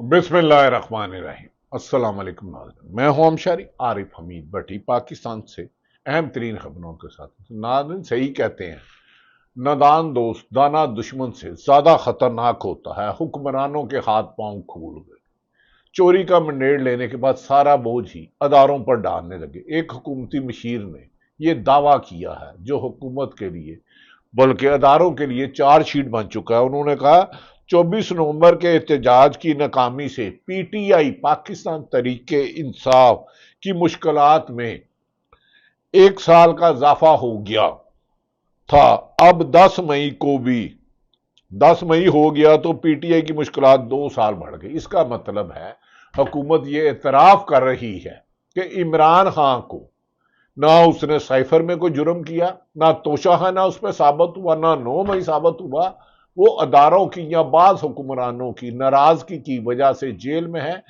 बिस्मिल्लाहिर्रहमानिर्रहीम। अस्सलाम वालेकुम नाज़रीन, मैं हूं हमशारी आरिफ हमीद भट्टी पाकिस्तान से अहम तरीन खबरों के साथ। नाज़रीन सही कहते हैं, नादान दोस्त दाना दुश्मन से ज्यादा खतरनाक होता है। हुक्मरानों के हाथ पांव खूल गए। चोरी का मंडेर लेने के बाद सारा बोझ ही अदारों पर डालने लगे। एक हुकूमती मशीर ने यह दावा किया है, जो हुकूमत के लिए बल्कि अदारों के लिए चार्जशीट बन चुका है। उन्होंने कहा 24 नवंबर के एहतजाज की नाकामी से पीटीआई पाकिस्तान तरीके इंसाफ की मुश्किलात में 1 साल का इजाफा हो गया था। अब 10 मई को भी 10 मई हो गया तो पीटीआई की मुश्किलात 2 साल बढ़ गई। इसका मतलब है हुकूमत ये एतराफ कर रही है कि इमरान खान को ना उसने साइफर में कोई जुर्म किया, ना तोशाखाना उस पर साबित हुआ, ना 9 मई साबित हुआ। वो अदारों की या बाज हुक्मरानों की नाराजगी की वजह से जेल में है।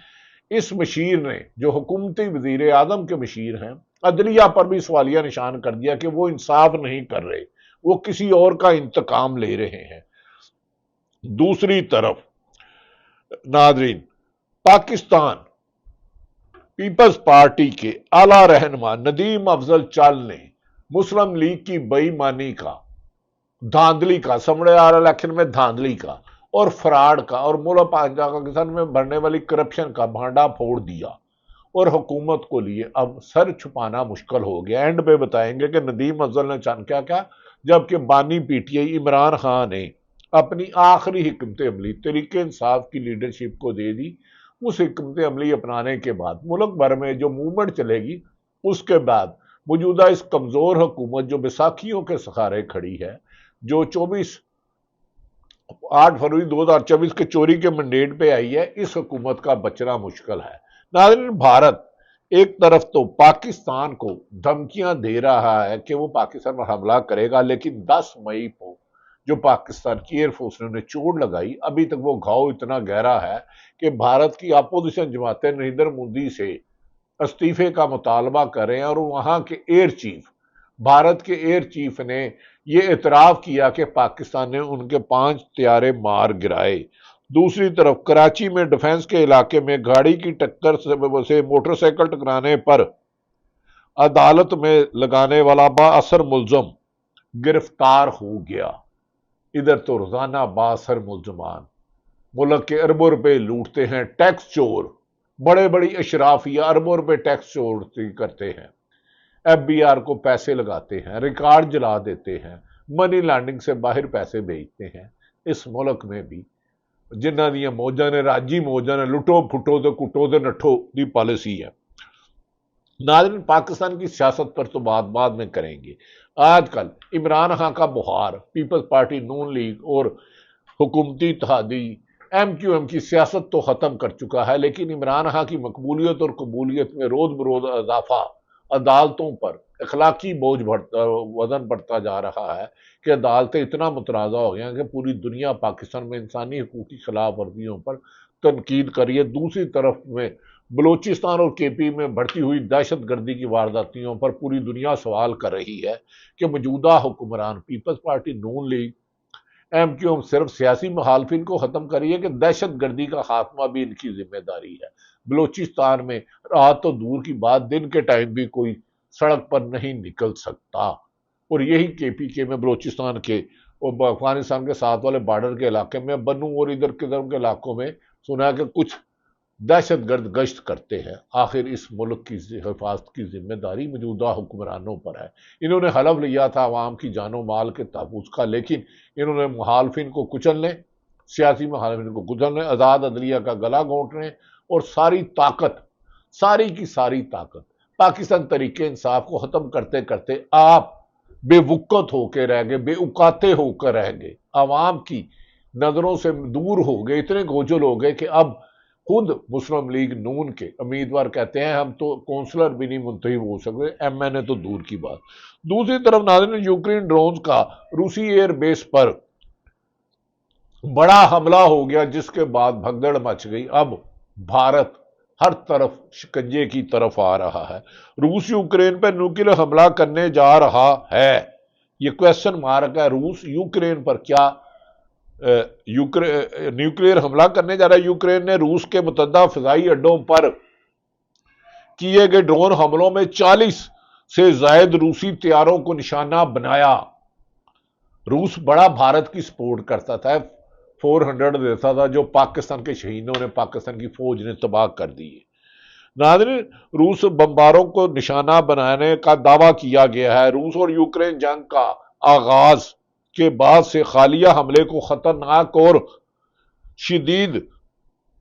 इस मशीर ने, जो हुकूमती वजीर आजम के मशीर हैं, अदलिया पर भी सवालिया निशान कर दिया कि वो इंसाफ नहीं कर रहे, वो किसी और का इंतकाम ले रहे हैं। दूसरी तरफ नाजरीन, पाकिस्तान पीपल्स पार्टी के आला रहनुमा नदीम अफजल चल ने मुस्लिम लीग की बेईमानी का, धांधली का, समझे आ रहा इलेक्शन में धांधली का और फ्रॉड का और मुल्क पाकिस्तान में बढ़ने वाली करप्शन का भांडा फोड़ दिया। और हुकूमत को लिए अब सर छुपाना मुश्किल हो गया। एंड पे बताएंगे कि नदीम अफजल ने चांद क्या क्या, जबकि बानी पीटीआई इमरान खान ने अपनी आखिरी हिकमत अमली तरीके इंसाफ की लीडरशिप को दे दी। उस हिकमत अमली अपनाने के बाद मुल्क भर में जो मूवमेंट चलेगी, उसके बाद मौजूदा इस कमजोर हुकूमत जो बैसाखियों के सहारे खड़ी है, जो 8 फरवरी 2024 के चोरी के मैंडेट पे आई है, इस हुकूमत का बचना मुश्किल है। नाज़रीन, भारत एक तरफ तो पाकिस्तान को धमकियां दे रहा है कि वो पाकिस्तान पर हमला करेगा, लेकिन 10 मई को जो पाकिस्तान की एयरफोर्स ने उन्हें चोट लगाई, अभी तक वो घाव इतना गहरा है कि भारत की अपोजिशन जमातें नरेंद्र मोदी से इस्तीफे का मुतालबा कर रहे हैं। और वहां के एयर चीफ, भारत के एयर चीफ ने यह इतराफ किया कि पाकिस्तान ने उनके 5 तैयारे मार गिराए। दूसरी तरफ कराची में डिफेंस के इलाके में गाड़ी की टक्कर से मोटरसाइकिल टकराने पर अदालत में लगाने वाला बाअसर मुलजम गिरफ्तार हो गया। इधर तो रोजाना बाअसर मुलजमान मुल्क के अरबों रुपए लूटते हैं। टैक्स चोर, बड़े बड़ी अशराफिया अरबों रुपए टैक्स चोर करते हैं, एफबीआर को पैसे लगाते हैं, रिकॉर्ड जला देते हैं, मनी लॉन्ड्रिंग से बाहर पैसे भेजते हैं। इस मुल्क में भी जिन्हां दी मौजां ने, राजी मौजां ने, लुटो फुटो तो कुटो तो नठो की पॉलिसी है। नाज़रीन, पाकिस्तान की सियासत पर तो बाद में करेंगे। आजकल इमरान खान का बुहार पीपल्स पार्टी, नून लीग और हुकूमती इत्तेहादी एमक्यूएम की सियासत तो खत्म कर चुका है, लेकिन इमरान खान की मकबूलियत और कबूलियत में रोज बरोज इजाफा, अदालतों पर अखलाकी बोझ वजन बढ़ता जा रहा है कि अदालतें इतना मुतनाज़ा हो गई कि पूरी दुनिया पाकिस्तान में इंसानी हकूक़ की खिलाफ वर्जियों पर तनकीद कर रही है। दूसरी तरफ में बलूचिस्तान और केपी में बढ़ती हुई दहशत गर्दी की वारदातियों पर पूरी दुनिया सवाल कर रही है कि मौजूदा हुक्मरान पीपल्स पार्टी, नून लीग, एमक्यूएम सिर्फ सियासी मुखालफिन को खत्म करी है कि दहशत गर्दी का खात्मा भी इनकी जिम्मेदारी है। बलूचिस्तान में रात तो दूर की बात, दिन के टाइम भी कोई सड़क पर नहीं निकल सकता। और यही केपीके में बलूचिस्तान के और अफगानिस्तान के साथ वाले बॉर्डर के इलाके में बनू और इधर किधर के इलाकों में सुना है कि कुछ दहशतगर्द गश्त करते हैं। आखिर इस मुल्क की हिफाजत की जिम्मेदारी मौजूदा हुक्मरानों पर है। इन्होंने हलफ लिया था अवाम की जानो माल के तहफ़्फ़ुज़ का, लेकिन इन्होंने मुखालफिन को कुचलने, सियासी मुखालफिन को कुचलने, आज़ाद अदलिया का गला घोंटने और सारी की सारी ताकत पाकिस्तान तरीके इंसाफ को खत्म करते करते आप बेवुकत होकर रह गए, बेउकाते होकर रह गए, अवाम की नजरों से दूर हो गए, इतने गोजल हो गए कि अब खुद मुस्लिम लीग नून के उम्मीदवार कहते हैं हम तो कौंसलर भी नहीं मुंतखब हो सकते, एमएनए तो दूर की बात। दूसरी तरफ नाज़रीन, यूक्रेन ड्रोन्स का रूसी एयर बेस पर बड़ा हमला हो गया, जिसके बाद भगदड़ मच गई। अब भारत हर तरफ शिकंजे की तरफ आ रहा है। रूस यूक्रेन पर न्यूक्लियर हमला करने जा रहा है, ये क्वेश्चन मार्क है। रूस यूक्रेन पर क्या نیوکلیئر حملہ کرنے جا رہا ہے۔ یوکرین نے روس کے متعدد فضائی اڈوں پر کیے گئے ڈرون حملوں میں 40 سے زائد روسی طیاروں کو نشانہ بنایا۔ روس بڑا بھارت کی سپورٹ کرتا تھا، 400 دیتا تھا، جو پاکستان کے شہیدوں نے، پاکستان کی فوج نے تباہ کر دی ہے۔ ناظرین، روس بمباروں کو نشانہ بنانے کا دعویٰ کیا گیا ہے۔ روس اور یوکرین جنگ کا آغاز کے بعد سے خالیہ حملے کو خطرناک اور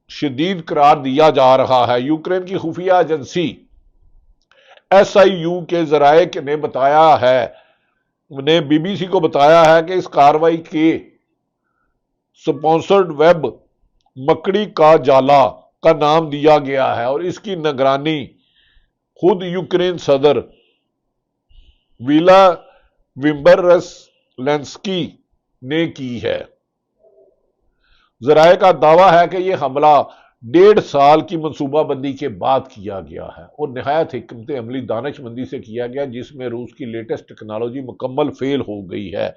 شدید قرار دیا جا رہا ہے۔ یوکرین کی خفیہ ایجنسی SIU کے ذرائع نے BBC کو بتایا ہے کہ اس کارروائی کے سپانسرڈ ویب مکڑی کا جالا کا نام دیا گیا ہے اور اس کی نگرانی خود یوکرین صدر ویلادیمیر نے کی ہے۔ ذرائع کا دعویٰ ہے کہ یہ حملہ 1.5 سال کی منصوبہ بندی کے بعد کیا گیا ہے اور نہایت حکمت عملی دانش مندی سے کیا گیا، جس میں روس کی لیٹسٹ ٹیکنالوجی مکمل فیل ہو گئی ہے۔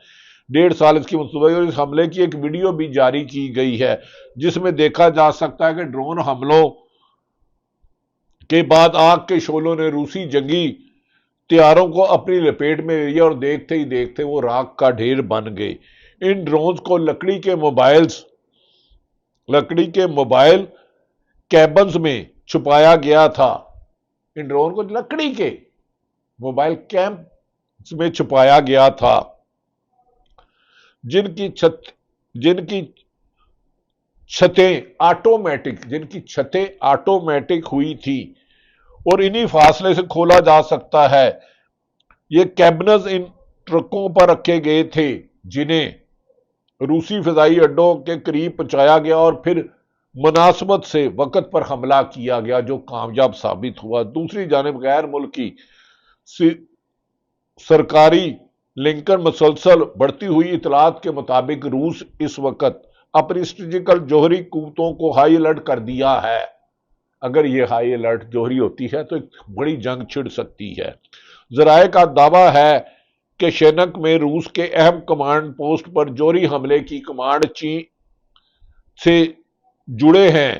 1.5 سال اس کی منصوبہ اور اس حملے کی ایک ویڈیو بھی جاری کی گئی ہے، جس میں دیکھا جا سکتا ہے کہ ڈرون حملوں کے بعد آگ کے شعلوں نے روسی جنگی طیاروں کو اپنی لپیٹ میں لیا اور دیکھتے ہی دیکھتے وہ راکھ کا ڈھیر بن گئے۔ ان ڈرونز کو لکڑی کے موبائل کیبنز میں چھپایا گیا تھا۔ ان ڈرون کو لکڑی کے موبائل کیبنز میں چھپایا گیا تھا، جن کی چھتیں آٹومیٹک ہوئی تھی اور انہی فاصلے سے کھولا جا سکتا ہے۔ یہ کیبنز ان ٹرکوں پر رکھے گئے تھے جنہیں روسی فضائی اڈوں کے قریب پہنچایا گیا اور پھر مناسبت سے وقت پر حملہ کیا گیا، جو کامیاب ثابت ہوا۔ دوسری جانب غیر ملکی سرکاری لنکن مسلسل بڑھتی ہوئی اطلاعات کے مطابق روس اس وقت اپنی اسٹریٹجیکل جوہری قوتوں کو ہائی الرٹ کر دیا ہے۔ اگر یہ ہائی الرٹ جوہری ہوتی ہے تو ایک بڑی جنگ چھڑ سکتی ہے۔ ذرائع کا دعویٰ ہے کہ شینک میں روس کے اہم کمانڈ پوسٹ پر جوہری حملے کی کمانڈ چین سے جڑے ہیں۔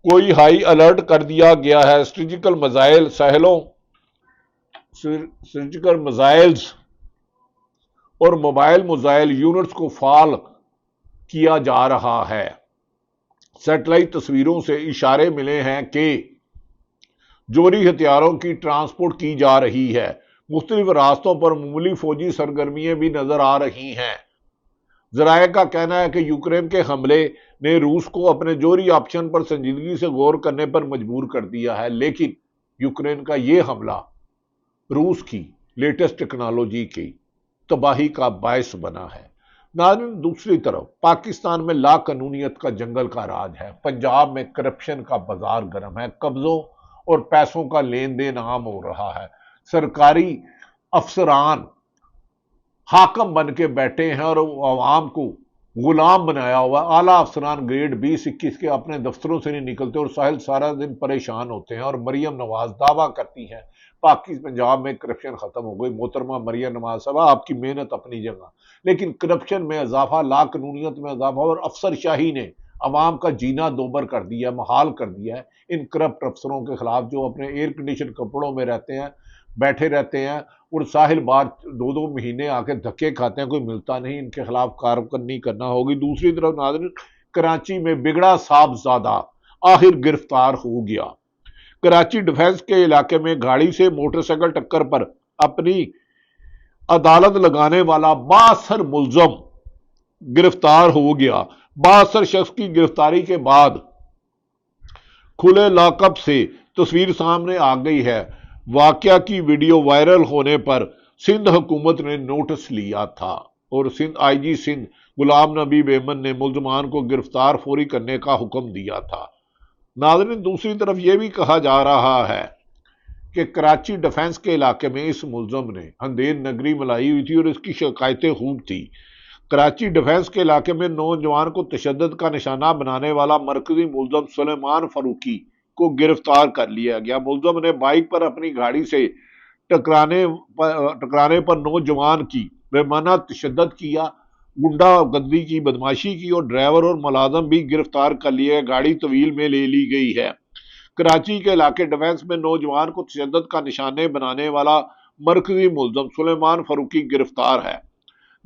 کوئی ہائی الرٹ کر دیا گیا ہے۔ اسٹریٹجیکل میزائلز اور موبائل میزائل یونٹس کو فعال کیا جا رہا ہے۔ سیٹلائٹ تصویروں سے اشارے ملے ہیں کہ جوہری ہتھیاروں کی ٹرانسپورٹ کی جا رہی ہے۔ مختلف راستوں پر معمولی فوجی سرگرمیاں بھی نظر آ رہی ہیں۔ ذرائع کا کہنا ہے کہ یوکرین کے حملے نے روس کو اپنے جوہری آپشن پر سنجیدگی سے غور کرنے پر مجبور کر دیا ہے، لیکن یوکرین کا یہ حملہ روس کی لیٹسٹ ٹیکنالوجی کی تباہی کا باعث بنا ہے۔ ناظرین، دوسری طرف پاکستان میں لا قانونیت کا جنگل کا راج ہے۔ پنجاب میں کرپشن کا بازار گرم ہے، قبضوں اور پیسوں کا لین دین عام ہو رہا ہے۔ سرکاری افسران حاکم بن کے بیٹھے ہیں اور عوام کو غلام بنایا ہوا۔ اعلیٰ افسران گریڈ 20-21 کے اپنے دفتروں سے نہیں نکلتے اور ساحل سارا دن پریشان ہوتے ہیں۔ اور مریم نواز دعویٰ کرتی ہیں پنجاب میں کرپشن ختم ہو گئی۔ محترمہ مریم نواز صاحب، آپ کی محنت اپنی جگہ، لیکن کرپشن میں اضافہ، لا قانونیت میں اضافہ اور افسر شاہی نے عوام کا جینا دوبر کر دیا، محال کر دیا ہے۔ ان کرپٹ افسروں کے خلاف جو اپنے ایئر کنڈیشن کپڑوں میں رہتے ہیں، بیٹھے رہتے ہیں اور ساحل بار 2 مہینے آ کے دھکے کھاتے ہیں، کوئی ملتا نہیں، ان کے خلاف کارروائی کرنا ہوگی۔ دوسری طرف ناظرین، کراچی میں بگڑا صاحبزادہ آخر گرفتار ہو گیا۔ کراچی ڈیفنس کے علاقے میں گاڑی سے موٹر سائیکل ٹکر پر اپنی عدالت لگانے والا بااثر ملزم گرفتار ہو گیا۔ بااثر شخص کی گرفتاری کے بعد کھلے لاک اپ سے تصویر سامنے آ گئی ہے۔ واقعہ کی ویڈیو وائرل ہونے پر سندھ حکومت نے نوٹس لیا تھا اور سندھ IG سندھ غلام نبی میمن نے ملزمان کو گرفتار فوری کرنے کا حکم دیا تھا۔ ناظرین، دوسری طرف یہ بھی کہا جا رہا ہے کہ کراچی ڈیفنس کے علاقے میں اس ملزم نے اندھیر نگری ملائی ہوئی تھی اور اس کی شکایتیں خوب تھی۔ کراچی ڈیفنس کے علاقے میں نوجوان کو تشدد کا نشانہ بنانے والا مرکزی ملزم سلیمان فاروقی کو گرفتار کر لیا گیا۔ ملزم نے بائیک پر اپنی گاڑی سے ٹکرانے پر نوجوان کی بے معنی تشدد کیا गुंडा गर्दी की, बदमाशी की और ड्राइवर और मुलाजम भी गिरफ्तार कर लिए, गाड़ी तवील में ले ली गई है। कराची के इलाके डिफेंस में नौजवान को तशद्दुद का निशाने बनाने वाला मरकजी मुलजम सुलेमान फारूकी गिरफ्तार है।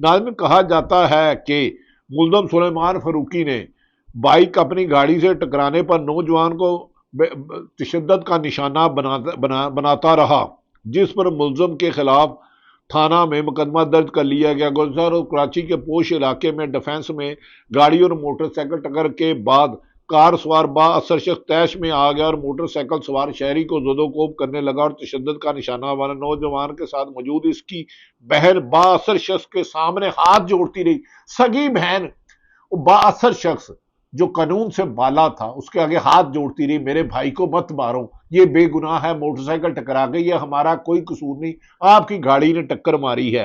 नाज़रीन, कहा जाता है कि मुलजम सुलेमान फारूकी ने बाइक अपनी गाड़ी से टकराने पर नौजवान को तशद्दुद का निशाना बनाता रहा, जिस पर मुलजम के खिलाफ थाना में मुकदमा दर्ज कर लिया गया। गुलजार और कराची के पोश इलाके में डिफेंस में गाड़ी और मोटरसाइकिल टक्कर के बाद कार सवार बाअसर शख्स तैश में आ गया और मोटरसाइकिल सवार शहरी को ज़दोकोब करने लगा और तशद्दुद का निशाना बना। नौजवान के साथ मौजूद इसकी बहन बाअसर शख्स के सामने हाथ जोड़ती रही। सगी बहन बाअसर शख्स जो कानून से बाला था, उसके आगे हाथ जोड़ती रही, मेरे भाई को मत मारो, ये बेगुनाह है, मोटरसाइकिल टकरा गई है, हमारा कोई कसूर नहीं, आपकी गाड़ी ने टक्कर मारी है।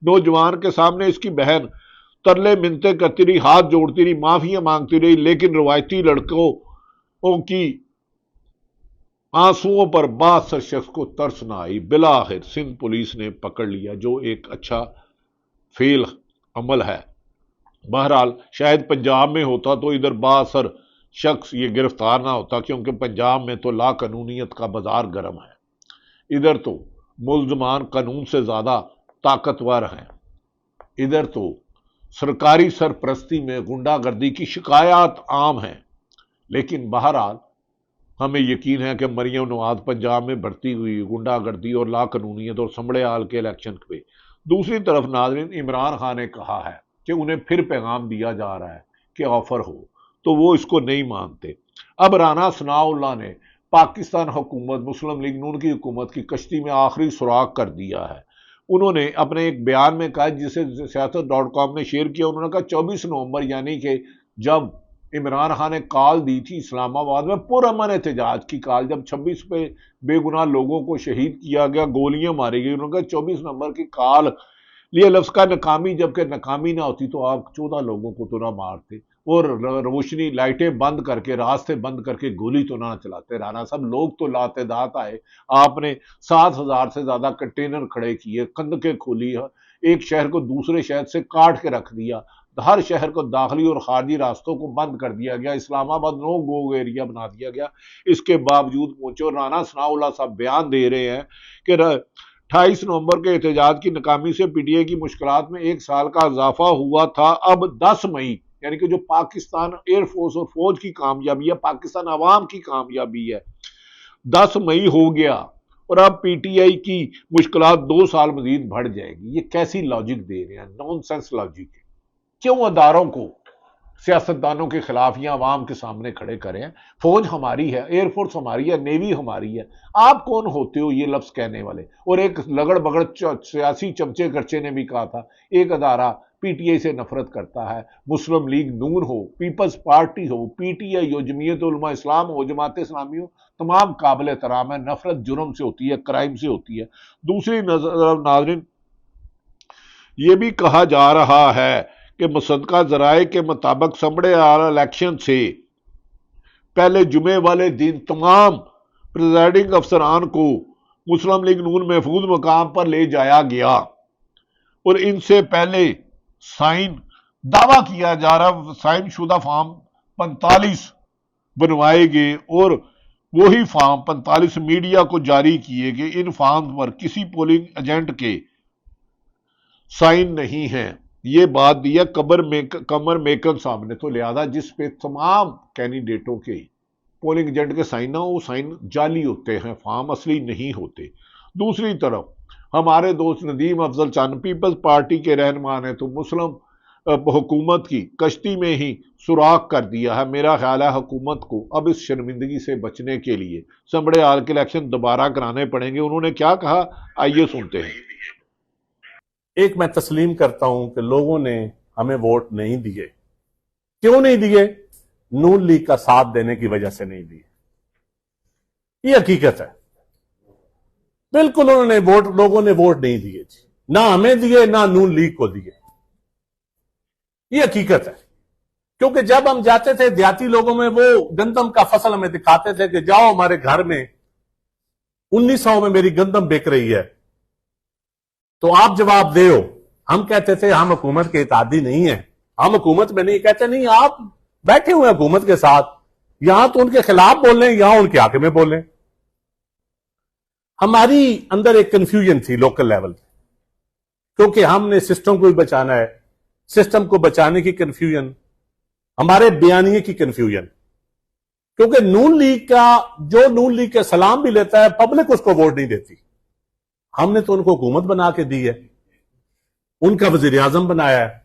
नौजवान के सामने इसकी बहन तरले मिन्नतें करती रही, हाथ जोड़ती रही, माफिया मांगती रही, लेकिन रवायती लड़कों की आंसुओं पर बाअसर शख्स को तरस न आई। बिलाखिर सिंध पुलिस ने पकड़ लिया, जो एक अच्छा फेल अमल है। बहरहाल शायद पंजाब में होता तो इधर बाअसर शख्स ये गिरफ्तार ना होता, क्योंकि पंजाब में तो ला कानूनियत का बाजार गर्म है। इधर तो मुल्जमान कानून से ज्यादा ताकतवर हैं। इधर तो सरकारी सरपरस्ती में गुंडागर्दी की शिकायत आम है। लेकिन बहरहाल हमें यकीन है कि मरियम नवाज पंजाब में बढ़ती हुई गुंडागर्दी और ला कानूनियत और संभड़े हाल के इलेक्शन पे। दूसरी तरफ नाज़रीन, इमरान खान ने कहा है कि उन्हें फिर पैगाम दिया जा रहा है कि ऑफर हो, तो वो इसको नहीं मानते। अब राना सनाउल्लाह ने पाकिस्तान हुकूमत, मुस्लिम लीग नून की हुकूमत की कश्ती में आखिरी सुराग कर दिया है। उन्होंने अपने एक बयान में कहा, जिसे siyaasat.com ने शेयर किया, उन्होंने कहा 24 नवंबर यानी कि जब इमरान खान ने कॉल दी थी इस्लामाबाद में पुरअमन एहतजाज की कॉल, जब 26 पे बेगुनाह लोगों को शहीद किया गया, गोलियां मारी गई, उन्होंने कहा 24 नवंबर की कॉल लिए लफ्ज का नाकामी, जबकि नाकामी ना होती तो आप 14 लोगों को तो ना मारते और रोशनी लाइटें बंद करके, रास्ते बंद करके गोली तो ना चलाते। राना साहब, लोग तो लातेदात आए, आपने 7,000 से ज्यादा कंटेनर खड़े किए, कंदकें खोली, एक शहर को दूसरे शहर से काट के रख दिया, हर शहर को दाखिली और खारजी रास्तों को बंद कर दिया गया, इस्लामाबाद नो गो एरिया बना दिया गया। इसके बावजूद पहुंचे और राना सनाउल्लाह साहब बयान दे रहे हैं कि 28 नवंबर के एहतजाज की नाकामी से पीटीआई की मुश्किलात में 1 साल का इजाफा हुआ था। अब 10 मई यानी कि जो पाकिस्तान एयरफोर्स और फौज की कामयाबी है, पाकिस्तान अवाम की कामयाबी है, 10 मई हो गया और अब पीटीआई की मुश्किलात 2 साल मजीद बढ़ जाएगी। ये कैसी लॉजिक दे रहे हैं? नॉनसेंस लॉजिक है। क्यों अदारों को सियासतदानों के खिलाफ या अवाम के सामने खड़े करें? फौज हमारी है, एयरफोर्स हमारी है, नेवी हमारी है, आप कौन होते हो ये लफ्ज कहने वाले? और एक लगड़ बगड़ सियासी चमचे खर्चे ने भी कहा था, एक अदारा पीटीआई से नफरत करता है, मुस्लिम लीग नून हो, पीपल्स पार्टी हो, पीटीआई हो, जमीयत उलमा इस्लाम हो, जमात इस्लामी हो, तमाम काबिल एहतराम है। नफरत जुर्म से होती है, क्राइम से होती है। दूसरी नजर नाज़रीन, ये भी कहा जा रहा है कि मुसद्दका जराए के मुताबिक संभड़े इलेक्शन से पहले जुमे वाले दिन तमाम प्रिजाइडिंग अफसरान को मुस्लिम लीग नून महफूज मकाम पर ले जाया गया और इनसे पहले दावा किया जा रहा साइन शुदा फॉर्म 45 बनवाए गए और वही फॉर्म 45 मीडिया को जारी किए गए। इन फॉर्म पर किसी पोलिंग एजेंट के साइन नहीं है। ये बात दिया कमर मेकन साहब ने, तो लिहाजा जिस पे तमाम कैंडिडेटों के पोलिंग एजेंट के साइन ना, वो साइन जाली होते हैं, फॉर्म असली नहीं होते। दूसरी तरफ हमारे दोस्त नदीम अफजल चांद पीपल्स पार्टी के रहनुमा ने तो मुस्लिम हुकूमत की कश्ती में ही सुराख कर दिया है। मेरा ख्याल है हुकूमत को अब इस शर्मिंदगी से बचने के लिए संभड़े हाल के इलेक्शन दोबारा कराने पड़ेंगे। उन्होंने क्या कहा, आइए सुनते हैं। एक मैं तस्लीम करता हूं कि लोगों ने हमें वोट नहीं दिए। क्यों नहीं दिए? नून लीग का साथ देने की वजह से नहीं दिए। ये हकीकत है। बिल्कुल लोगों ने वोट नहीं दिए, ना हमें दिए ना नून लीग को दिए। ये हकीकत है। क्योंकि जब हम जाते थे देहाती लोगों में, वो गंदम का फसल हमें दिखाते थे कि जाओ हमारे घर में 1900 में मेरी गंदम बिक रही है, तो आप जवाब दे हो, ہم کہتے تھے ہم حکومت کے اتحادی نہیں ہیں، ہم حکومت میں نہیں، کہتے نہیں آپ بیٹھے ہوئے حکومت کے ساتھ، یہاں تو ان کے خلاف بول رہے ہیں، یہاں ان کے حق میں بول رہے ہیں۔ ہماری اندر ایک کنفیوژن تھی لوکل لیول پہ، کیونکہ ہم نے سسٹم کو بھی بچانا ہے، سسٹم کو بچانے کی کنفیوژن، ہمارے بیانیے کی کنفیوژن، کیونکہ نون لیگ کا جو نون لیگ کے سلام بھی لیتا ہے پبلک اس کو ووٹ نہیں دیتی۔ ہم نے تو ان کو حکومت بنا کے دی ہے، ان کا وزیر اعظم بنایا ہے،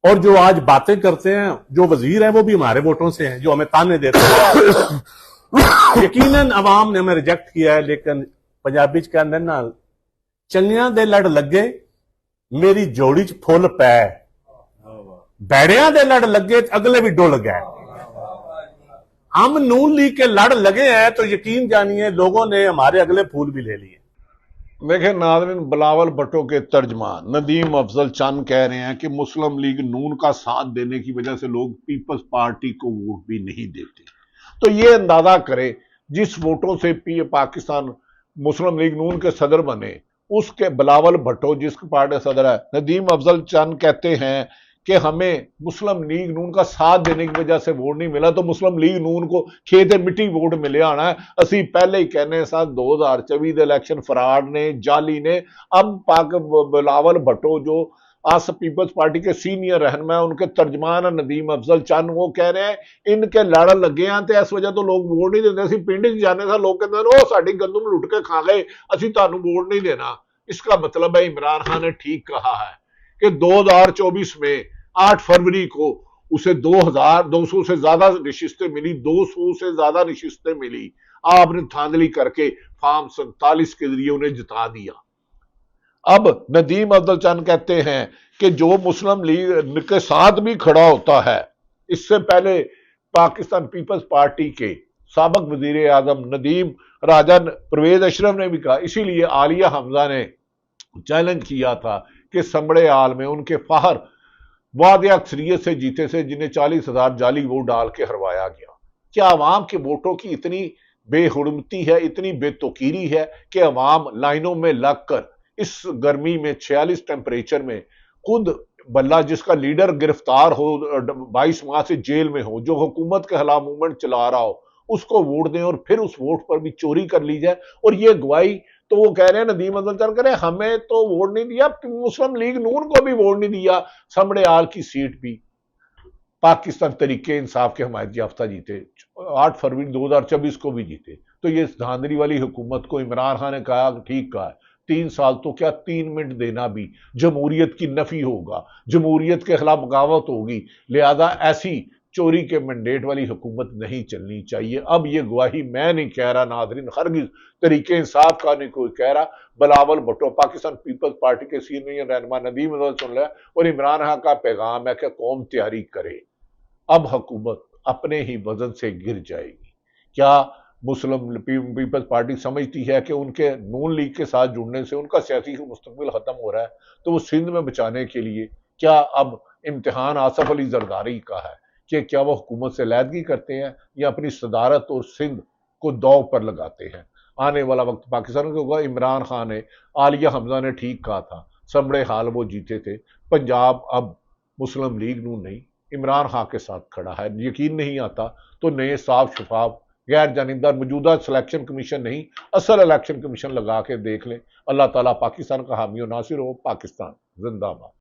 اور جو آج باتیں کرتے ہیں جو وزیر ہیں وہ بھی ہمارے ووٹوں سے ہیں، جو ہمیں تانے دیتے ہیں۔ یقیناً عوام نے ہمیں ریجیکٹ کیا ہے، لیکن پنجابی چ کہندے نا چنگیاں دے لڑ لگے میری جوڑی چ پھل پے، بیڑیاں دے لڑ لگے اگلے بھی ڈول گئے۔ ہم نون لیگ کے لڑ لگے ہیں تو یقین جانیے لوگوں نے ہمارے اگلے پھول بھی لے لیے۔ دیکھیں ناظرین، بلاول بھٹو کے ترجمان ندیم افضل چند کہہ رہے ہیں کہ مسلم لیگ نون کا ساتھ دینے کی وجہ سے لوگ پیپلز پارٹی کو ووٹ بھی نہیں دیتے۔ تو یہ اندازہ کرے جس ووٹوں سے پاکستان مسلم لیگ نون کے صدر بنے، اس کے بلاول بھٹو جس کے پارٹی صدر ہے، ندیم افضل چند کہتے ہیں کہ ہمیں مسلم لیگ نون کا ساتھ دینے کی وجہ سے ووٹ نہیں ملا، تو مسلم لیگ نون کو کھیت مٹی ووٹ ملے آنا ہے۔ اسی پہلے ہی کہنے ساتھ 2024 دے الیکشن فراڈ نے، جعلی نے۔ اب بلاول بھٹو جو آج پیپلز پارٹی کے سینئر رہنما ہیں، ان کے ترجمان ندیم افضل چند، وہ کہہ رہے ہیں ان کے لڑ لگے ہیں تے اس وجہ تو لوگ ووٹ نہیں دیتے۔ اسی پنڈ چ جانے تھا، لوگ کہتے ہیں او ساڈی گندم لٹ کے کھا گئے، اسی تانوں ووٹ نہیں دینا۔ اس کا مطلب ہے عمران خان نے ٹھیک کہا ہے کہ 2024 میں 8 فروری کو اسے 200 سے زیادہ نشستیں ملی، 200 سے زیادہ نشستیں ملی۔ آپ نے دھاندلی کر کے فارم 47 کے ذریعے انہیں جتا دیا۔ اب ندیم افضل چند کہتے ہیں کہ جو مسلم لیگ کے ساتھ بھی کھڑا ہوتا ہے، اس سے پہلے پاکستان پیپلز پارٹی کے سابق وزیر اعظم ندیم راجہ پرویز اشرف نے بھی کہا، اسی لیے عالیہ حمزہ نے چیلنج کیا تھا کہ سمبڑے آل میں ان کے فخر واضح اکثریت سے جیتے تھے، جنہیں 40,000 جعلی ووٹ ڈال کے ہروایا گیا۔ کیا عوام کے ووٹوں کی اتنی بے حرمتی ہے، اتنی بے توقیری ہے کہ عوام لائنوں میں لگ کر اس گرمی میں 46 ٹیمپریچر میں خود بلہ جس کا لیڈر گرفتار ہو، 22 ماہ سے جیل میں ہو، جو حکومت کے خلاف موومنٹ چلا رہا ہو، اس کو ووٹ دیں اور پھر اس ووٹ پر بھی چوری کر لی جائے؟ اور یہ گواہی تو وہ کہہ رہے ہیں ندیم افضل چند کہہ رہے ہیں ہمیں تو ووٹ نہیں دیا، مسلم لیگ نون کو بھی ووٹ نہیں دیا، سمڑے آل کی سیٹ بھی پاکستان تحریک انصاف کے حمایت یافتہ جیتے، 8 فروری 2024 کو بھی جیتے۔ تو یہ دھاندلی والی حکومت کو عمران خان نے کہا ٹھیک کہا ہے، 3 سال تو کیا 3 منٹ دینا بھی جمہوریت کی نفی ہوگا، جمہوریت کے خلاف بغاوت ہوگی، لہذا ایسی چوری کے مینڈیٹ والی حکومت نہیں چلنی چاہیے۔ اب یہ گواہی میں نہیں کہہ رہا ناظرین، ہرگز تحریک انصاف کا نہیں کوئی کہہ رہا، بلاول بھٹو پاکستان پیپلز پارٹی کے سینئر رہنما ندیم افضل سن لے، اور عمران خان کا پیغام ہے کہ قوم تیاری کرے، اب حکومت اپنے ہی وزن سے گر جائے گی۔ کیا مسلم پیپلز پارٹی سمجھتی ہے کہ ان کے نون لیگ کے ساتھ جڑنے سے ان کا سیاسی مستقبل ختم ہو رہا ہے؟ تو وہ سندھ میں بچانے کے لیے کیا اب امتحان آصف علی زرداری کا ہے کہ کیا وہ حکومت سے علیحدگی کرتے ہیں یا اپنی صدارت اور سندھ کو داؤ پر لگاتے ہیں؟ آنے والا وقت پاکستان کو ہوگا۔ عمران خان نے، عالیہ حمزہ نے ٹھیک کہا تھا، سمڑے حال وہ جیتے تھے، پنجاب اب مسلم لیگ نون نہیں عمران خان کے ساتھ کھڑا ہے۔ یقین نہیں آتا تو نئے صاف شفاف غیر جانبدار موجودہ سلیکشن کمیشن نہیں، اصل الیکشن کمیشن لگا کے دیکھ لیں۔ اللہ تعالیٰ پاکستان کا حامی و ناصر ہو۔ پاکستان زندہ باد۔